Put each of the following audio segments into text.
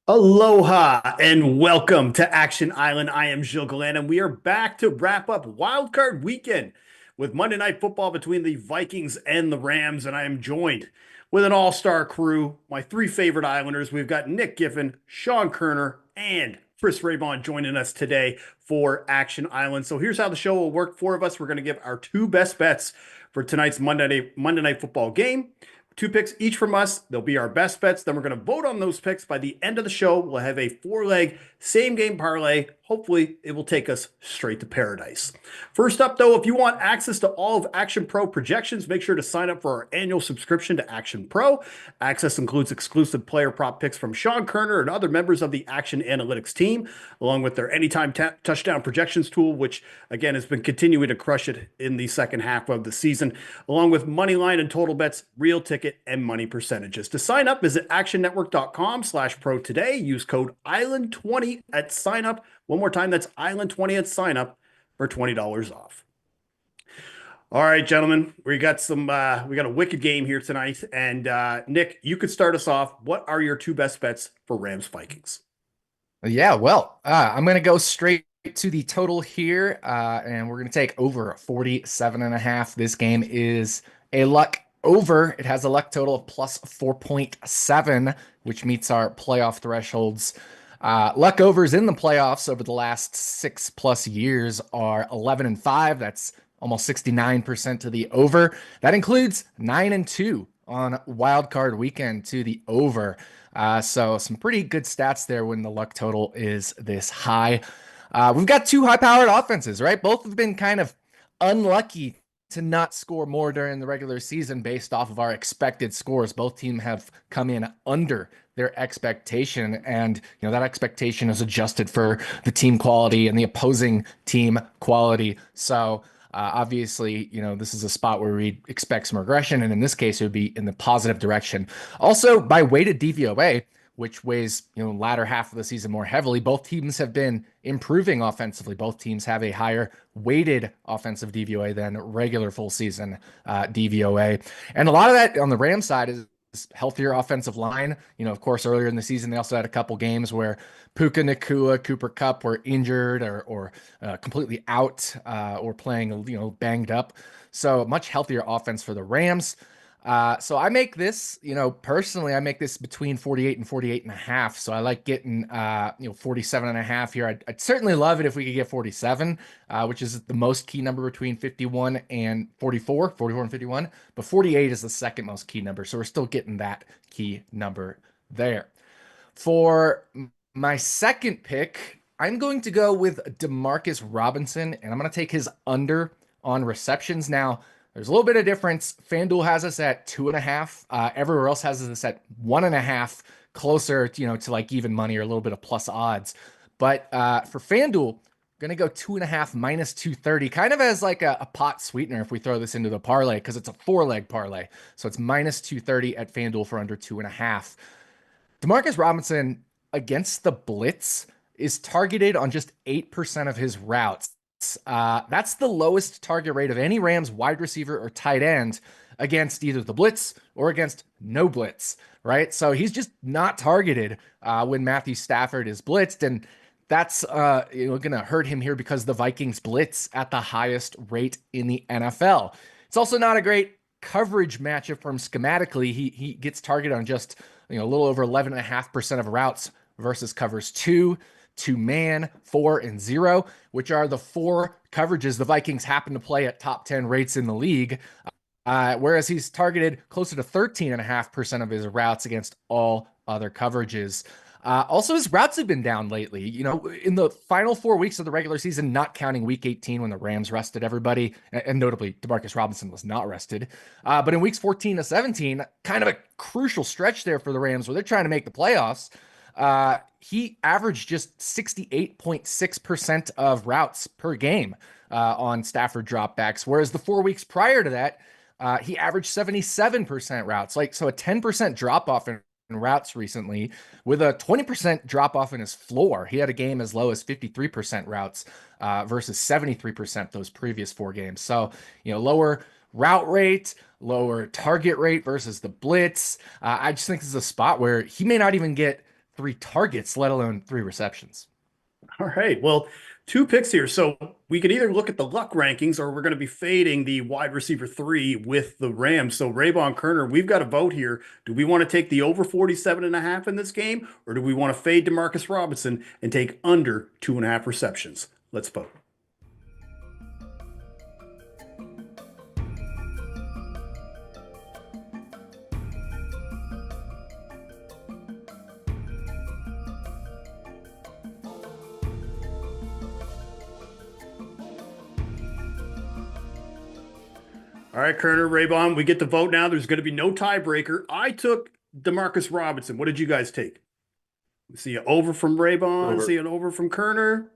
Aloha and welcome to Action Island. I am Gilles Gallant, and we are back to wrap up Wild Card Weekend with Monday Night Football between the Vikings and the Rams. And I am joined with an all-star crew, my three favorite Islanders. We've got Nick Giffen, Sean Koerner, and Chris Raybon joining us today for Action Island. So here's how the show will work. Four of us, we're going to give our two best bets for tonight's Monday Night Football game. Two picks each from us. They'll be our best bets. Then we're going to vote on those picks. By the end of the show, we'll have a four-leg same game parlay. Hopefully, it will take us straight to paradise. First up, though, if you want access to all of Action Pro projections, make sure to sign up for our annual subscription to Action Pro. Access includes exclusive player prop picks from Sean Koerner and other members of the Action Analytics team, along with their anytime touchdown projections tool, which, again, has been continuing to crush it in the second half of the season, along with money line and total bets, real ticket, and money percentages. To sign up, visit actionnetwork.com/pro today. Use code ISLAND20 at sign up. One more time, that's ISLAND20 at sign up for $20 off. All right, gentlemen, we got a wicked game here tonight. And Nick, you could start us off. What are your two best bets for Rams Vikings? I'm going to go straight to the total here, and we're going to take over 47.5. This game is a luck over. It has a luck total of plus 4.7, which meets our playoff thresholds. Luck overs in the playoffs over the last 6+ years are 11-5. That's almost 69% to the over. That includes 9-2 on wild card weekend to the over. So some pretty good stats there when the luck total is this high. We've got two high-powered offenses, right? Both have been kind of unlucky to not score more during the regular season based off of our expected scores. Both teams have come in under their expectation, and that expectation is adjusted for the team quality and the opposing team quality. So obviously, this is a spot where we expect some regression, and in this case, it would be in the positive direction. Also, by weighted DVOA, which weighs, latter half of the season more heavily, both teams have been improving offensively. Both teams have a higher weighted offensive DVOA than regular full season DVOA. And a lot of that on the Rams side is healthier offensive line. Of course, earlier in the season, they also had a couple games where Puka Nacua, Cooper Kupp were injured or completely out or playing, banged up. So much healthier offense for the Rams. So I make this, personally, I make this between 48 and 48.5. So I like getting, 47.5 here. I'd certainly love it if we could get 47, which is the most key number between 51 and 44 and 51. But 48 is the second most key number. So we're still getting that key number there. For my second pick, I'm going to go with DeMarcus Robinson, and I'm going to take his under on receptions. Now, there's a little bit of difference. FanDuel has us at 2.5. Everywhere else has us at 1.5, closer, to like even money or a little bit of plus odds. But for FanDuel, gonna go 2.5 minus 230, kind of as like a pot sweetener if we throw this into the parlay, because it's a 4-leg parlay. So it's minus 230 at FanDuel for under 2.5. DeMarcus Robinson against the blitz is targeted on just 8% of his routes. That's the lowest target rate of any Rams wide receiver or tight end against either the blitz or against no blitz, right? So he's just not targeted when Matthew Stafford is blitzed, and that's going to hurt him here because the Vikings blitz at the highest rate in the NFL. It's also not a great coverage matchup for him schematically. He gets targeted on just a little over 11.5% of routes versus covers 2, man, 4, and 0, which are the four coverages the Vikings happen to play at top 10 rates in the league. Whereas he's targeted closer to 13.5% of his routes against all other coverages. Also, his routes have been down lately. In the final 4 weeks of the regular season, not counting week 18 when the Rams rested everybody, and notably DeMarcus Robinson was not rested. But in weeks 14 to 17, kind of a crucial stretch there for the Rams where they're trying to make the playoffs. He averaged just 68.6% of routes per game on Stafford dropbacks, whereas the 4 weeks prior to that, he averaged 77% routes. So a 10% drop off in routes recently, with a 20% drop off in his floor. He had a game as low as 53% routes versus 73% those previous 4 games. So, lower route rate, lower target rate versus the blitz. I just think this is a spot where he may not even get 3 targets, let alone 3 receptions. All right. Well, 2 picks here. So we could either look at the luck rankings or we're going to be fading the wide receiver 3 with the Rams. So Raybon, Koerner, we've got a vote here. Do we want to take the over 47.5 in this game, or do we want to fade Demarcus Robinson and take under 2.5 receptions? Let's vote. All right, Koerner, Raybon, we get to vote now. There's going to be no tiebreaker. I took Demarcus Robinson. What did you guys take? See an over from Raybon. See an over from Koerner.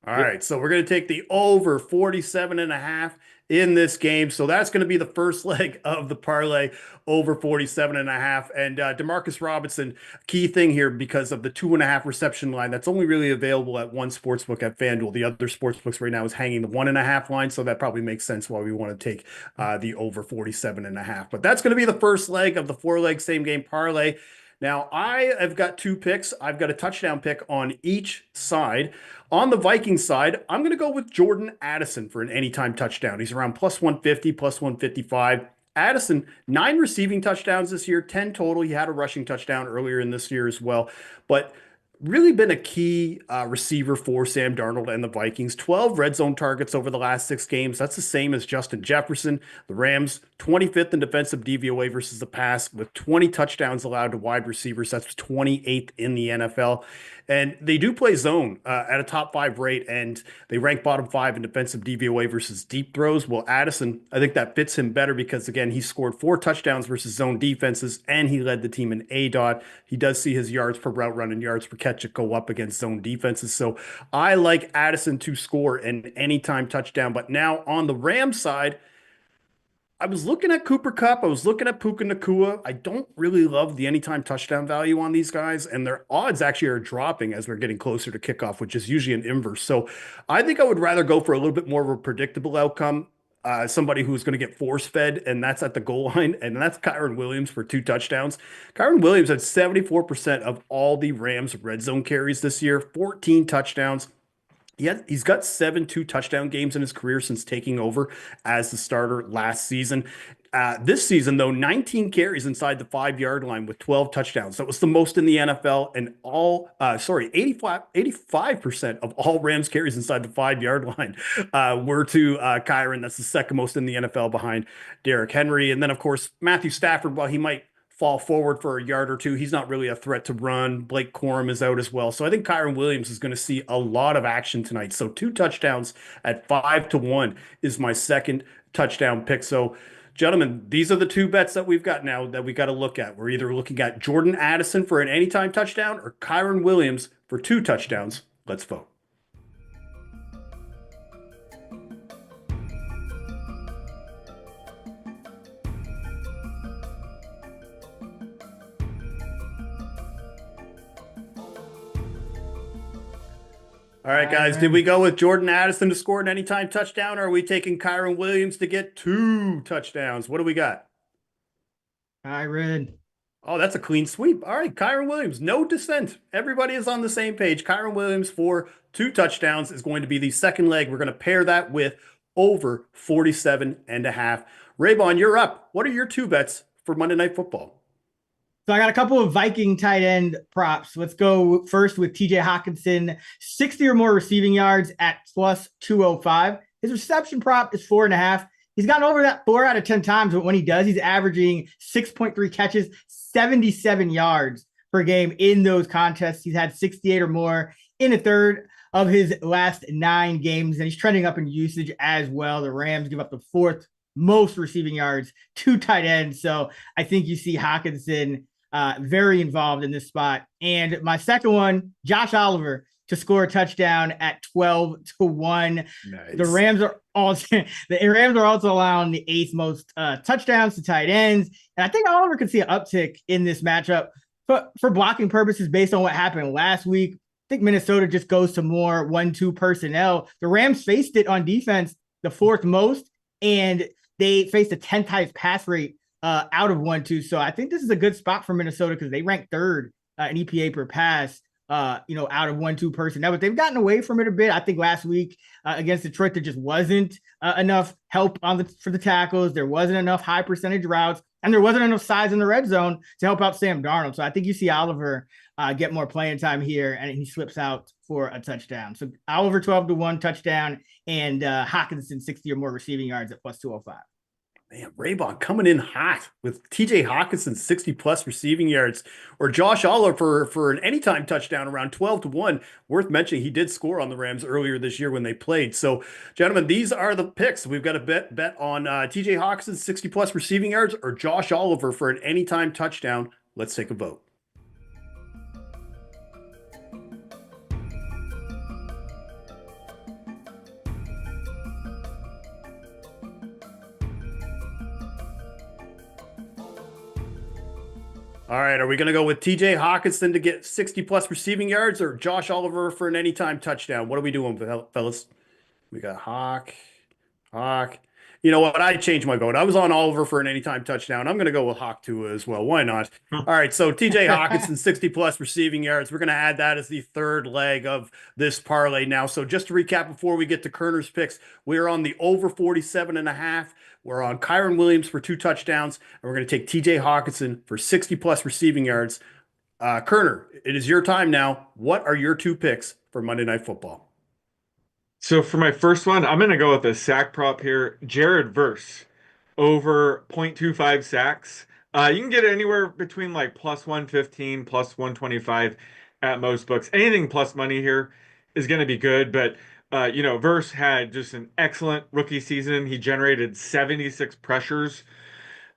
All right, so we're going to take the over 47.5 in this game. So that's going to be the first leg of the parlay, over 47.5. And Demarcus Robinson, key thing here because of the 2.5 reception line. That's only really available at one sportsbook at FanDuel. The other sportsbooks right now is hanging the 1.5 line. So that probably makes sense why we want to take the over 47.5. But that's going to be the first leg of the 4-leg same game parlay. Now, I have got 2 picks. I've got a touchdown pick on each side. On the Vikings side, I'm going to go with Jordan Addison for an anytime touchdown. He's around plus 150, plus 155. Addison, 9 receiving touchdowns this year, 10 total. He had a rushing touchdown earlier in this year as well. But really been a key receiver for Sam Darnold and the Vikings. 12 red zone targets over the last 6 games. That's the same as Justin Jefferson. The Rams, 25th in defensive DVOA versus the pass with 20 touchdowns allowed to wide receivers. That's 28th in the NFL. And they do play zone at a top 5 rate, and they rank bottom 5 in defensive DVOA versus deep throws. Well, Addison, I think that fits him better because, again, he scored 4 touchdowns versus zone defenses, and he led the team in ADOT. He does see his yards per route run and yards per catch go up against zone defenses. So I like Addison to score an anytime touchdown. But now on the Rams side, I was looking at Cooper Kupp. I was looking at Puka Nacua. I don't really love the anytime touchdown value on these guys, and their odds actually are dropping as we're getting closer to kickoff, which is usually an inverse. So I think I would rather go for a little bit more of a predictable outcome. Somebody who's going to get force fed, and that's at the goal line, and that's Kyren Williams for 2 touchdowns. Kyren Williams had 74% of all the Rams red zone carries this year, 14 touchdowns. He's got 7 2-touchdown games in his career since taking over as the starter last season. This season, though, 19 carries inside the 5-yard line with 12 touchdowns. That was the most in the NFL, and 85% of all Rams carries inside the 5-yard line were to Kyren. That's the second most in the NFL behind Derrick Henry. And then, of course, Matthew Stafford, while he might fall forward for a yard or 2, he's not really a threat to run. Blake Corum is out as well. So I think Kyren Williams is going to see a lot of action tonight. So 2 touchdowns at 5-1 is my second touchdown pick. So gentlemen, these are the 2 bets that we've got now that we got to look at. We're either looking at Jordan Addison for an anytime touchdown or Kyren Williams for 2 touchdowns. Let's vote. All right, guys, did we go with Jordan Addison to score an anytime touchdown, or are we taking Kyren Williams to get 2 touchdowns? What do we got? Kyren. Oh, that's a clean sweep. All right, Kyren Williams, no dissent. Everybody is on the same page. Kyren Williams for 2 touchdowns is going to be the second leg. We're going to pair that with over 47.5. Raybon, you're up. What are your 2 bets for Monday Night Football? So I got a couple of Viking tight end props. Let's go first with TJ Hawkinson, 60 or more receiving yards at plus 205. His reception prop is 4.5. He's gotten over that 4 out of 10 times, but when he does, he's averaging 6.3 catches, 77 yards per game in those contests. He's had 68 or more in a third of his last 9 games, and he's trending up in usage as well. The Rams give up the 4th most receiving yards to tight ends. So I think you see Hawkinson very involved in this spot. And my second one, Josh Oliver to score a touchdown at 12-1. Nice. The Rams are also allowing the 8th most touchdowns to tight ends. And I think Oliver could see an uptick in this matchup for blocking purposes based on what happened last week. I think Minnesota just goes to more 1-2 personnel. The Rams faced it on defense the 4th most, and they faced the 10th highest pass rate out of 1-2. So I think this is a good spot for Minnesota because they rank third in EPA per pass. Out of 1-2 personnel, but they've gotten away from it a bit. I think last week against Detroit, there just wasn't enough help for the tackles. There wasn't enough high percentage routes, and there wasn't enough size in the red zone to help out Sam Darnold. So I think you see Oliver get more playing time here, and he slips out for a touchdown. So Oliver 12-1 touchdown, and Hockenson 60 or more receiving yards at plus 205. Man, Raybon coming in hot with TJ Hockenson 60 plus receiving yards, or Josh Oliver for an anytime touchdown around 12-1. Worth mentioning, he did score on the Rams earlier this year when they played. So, gentlemen, these are the picks. We've got a bet on TJ Hockenson 60 plus receiving yards or Josh Oliver for an anytime touchdown. Let's take a vote. All right, are we going to go with TJ Hockenson to get 60 plus receiving yards or Josh Oliver for an anytime touchdown? What are we doing, fellas? We got Hawk. You know what? I changed my vote. I was on Oliver for an anytime touchdown. I'm going to go with Hawk too as well. Why not? All right, so TJ Hockenson 60 plus receiving yards. We're going to add that as the third leg of this parlay now. So just to recap before we get to Koerner's picks, we are on the over 47.5. We're on Kyren Williams for 2 touchdowns, and we're going to take TJ Hockenson for 60 plus receiving yards. Koerner, it is your time now. What are your 2 picks for Monday Night Football? So for my first one, I'm going to go with a sack prop here. Jared Verse over 0.25 sacks. You can get it anywhere between like plus 115, plus 125 at most books. Anything plus money here is going to be good, but Verse had just an excellent rookie season. He generated 76 pressures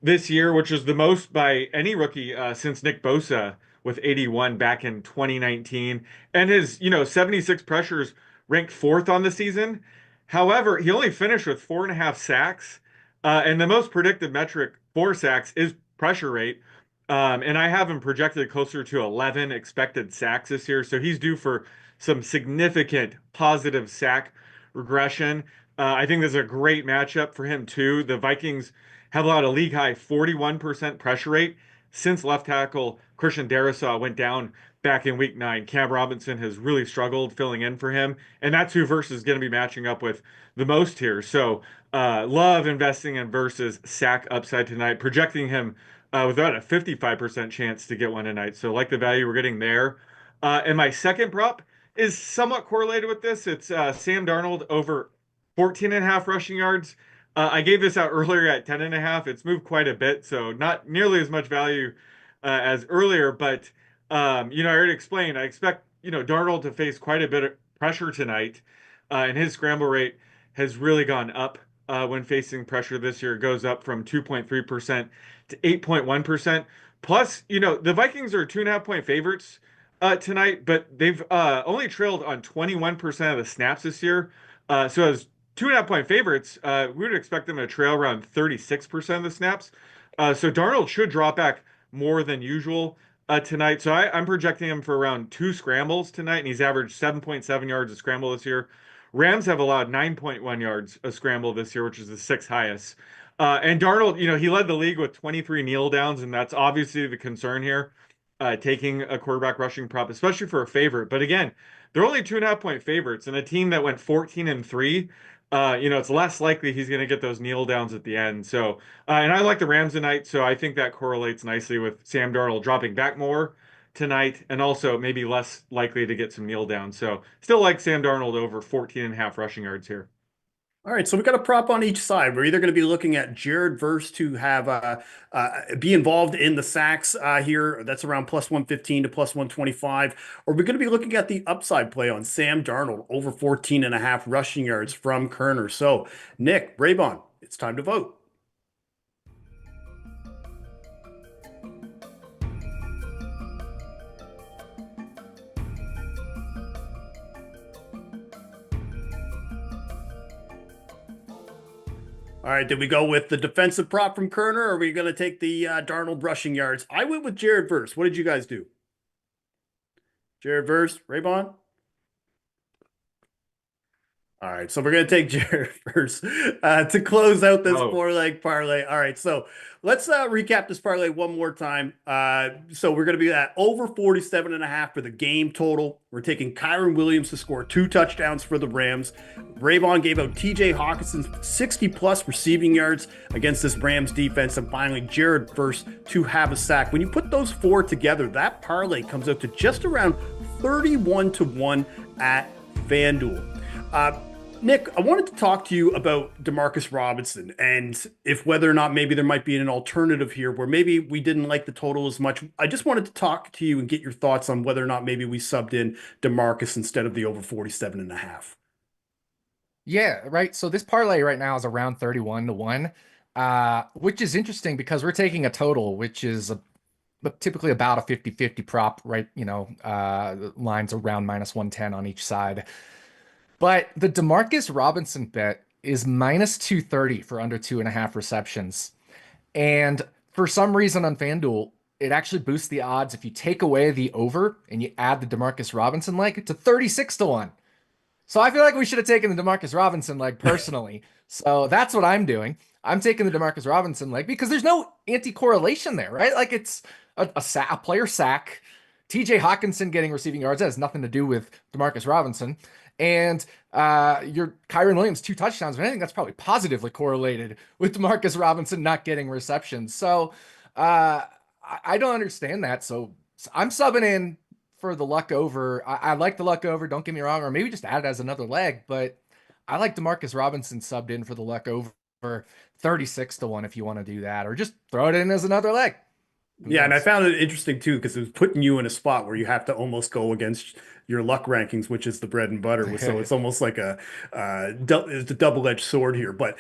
this year, which is the most by any rookie since Nick Bosa with 81 back in 2019. And his, 76 pressures ranked 4th on the season. However, he only finished with 4.5 sacks. And the most predictive metric for sacks is pressure rate. And I have him projected closer to 11 expected sacks this year. So he's due for some significant positive sack regression. I think this is a great matchup for him, too. The Vikings have allowed a league high 41% pressure rate since left tackle Christian Darrisaw went down back in week 9. Cam Robinson has really struggled filling in for him, and that's who Verse is going to be matching up with the most here. So love investing in Verse's sack upside tonight, projecting him with about a 55% chance to get one tonight. So like the value we're getting there. And my second prop is somewhat correlated with this. It's Sam Darnold over 14.5 rushing yards. I gave this out earlier at 10.5. It's moved quite a bit, so not nearly as much value as earlier. But I already explained. I expect Darnold to face quite a bit of pressure tonight, and his scramble rate has really gone up when facing pressure this year. It goes up from 2.3% to 8.1%. Plus, the Vikings are 2.5-point favorites tonight, but they've only trailed on 21% of the snaps this year. So as 2.5-point favorites, we would expect them to trail around 36% of the snaps. So Darnold should drop back more than usual tonight. So I'm projecting him for around 2 scrambles tonight, and he's averaged 7.7 yards a scramble this year. Rams have allowed 9.1 yards a scramble this year, which is the 6th highest. And Darnold, he led the league with 23 kneel downs, and that's obviously the concern here, taking a quarterback rushing prop, especially for a favorite. But again, they're only 2.5-point favorites, and a team that went 14-3. It's less likely he's going to get those kneel downs at the end. So, and I like the Rams tonight, so I think that correlates nicely with Sam Darnold dropping back more tonight, and also maybe less likely to get some kneel downs. So, still like Sam Darnold over 14.5 rushing yards here. All right, so we've got a prop on each side. We're either going to be looking at Jared Verse to have be involved in the sacks here. That's around plus 115 to plus 125. Or we're going to be looking at the upside play on Sam Darnold over 14.5 rushing yards from Koerner. So, Nick, Raybon, it's time to vote. All right, did we go with the defensive prop from Koerner, or are we going to take the Darnold rushing yards? I went with Jared Verse. What did you guys do? Jared Verse, Raybon? All right, so we're gonna take Jared first to close out this Oh, 4-leg parlay. All right, so let's recap this parlay one more time. So we're gonna be at over 47.5 for the game total. We're taking Kyren Williams to score 2 touchdowns for the Rams. Raybon gave out TJ Hawkinson 60 plus receiving yards against this Rams defense, and finally Jared Verse to have a sack. When you put those 4 together, that parlay comes out to just around 31-1 at FanDuel. Nick, I wanted to talk to you about Demarcus Robinson and if whether or not maybe there might be an alternative here where maybe we didn't like the total as much. I just wanted to talk to you and get your thoughts on whether or not maybe we subbed in Demarcus instead of the over 47.5. Yeah, right. So this parlay right now is around 31-1, which is interesting because we're taking a total, which is typically about a 50-50 prop, right? Lines around -110 on each side. But the Demarcus Robinson bet is -230 for under 2.5 receptions. And for some reason on FanDuel, it actually boosts the odds if you take away the over and you add the Demarcus Robinson leg to 36-1. So I feel like we should have taken the Demarcus Robinson leg personally. So that's what I'm doing. I'm taking the Demarcus Robinson leg because there's no anti-correlation there, right? Like it's a player sack. TJ Hawkinson getting receiving yards, that has nothing to do with Demarcus Robinson. And your Kyren Williams 2 touchdowns, but I think that's probably positively correlated with Demarcus Robinson not getting receptions. So I don't understand that. So I'm subbing in for the luck over. I like the luck over, don't get me wrong, or maybe just add it as another leg, but I like Demarcus Robinson subbed in for the luck over 36-1 if you want to do that, or just throw it in as another leg. Yeah, and I found it interesting too because it was putting you in a spot where you have to almost go against your luck rankings, which is the bread and butter. So it's almost like it's a double-edged sword here. But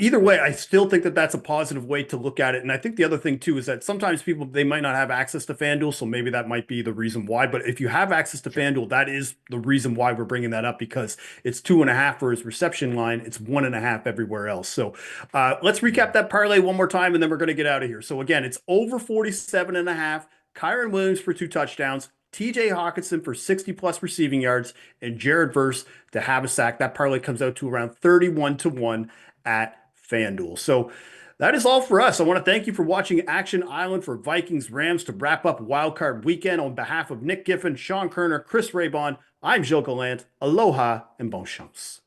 either way, I still think that that's a positive way to look at it. And I think the other thing too is that sometimes people they might not have access to FanDuel, so maybe that might be the reason why. But if you have access to FanDuel, that is the reason why we're bringing that up because it's 2.5 for his reception line, it's 1.5 everywhere else. So let's recap that parlay one more time, and then we're going to get out of here. So again, it's over 47.5. Kyren Williams for 2 touchdowns. TJ Hawkinson for 60 plus receiving yards and Jared Verse to have a sack. That parlay comes out to around 31-1 at FanDuel. So that is all for us. I want to thank you for watching Action Island for Vikings Rams to wrap up Wildcard Weekend. On behalf of Nick Giffen, Sean Koerner, Chris Raybon, I'm Gilles Gallant. Aloha and bon chance.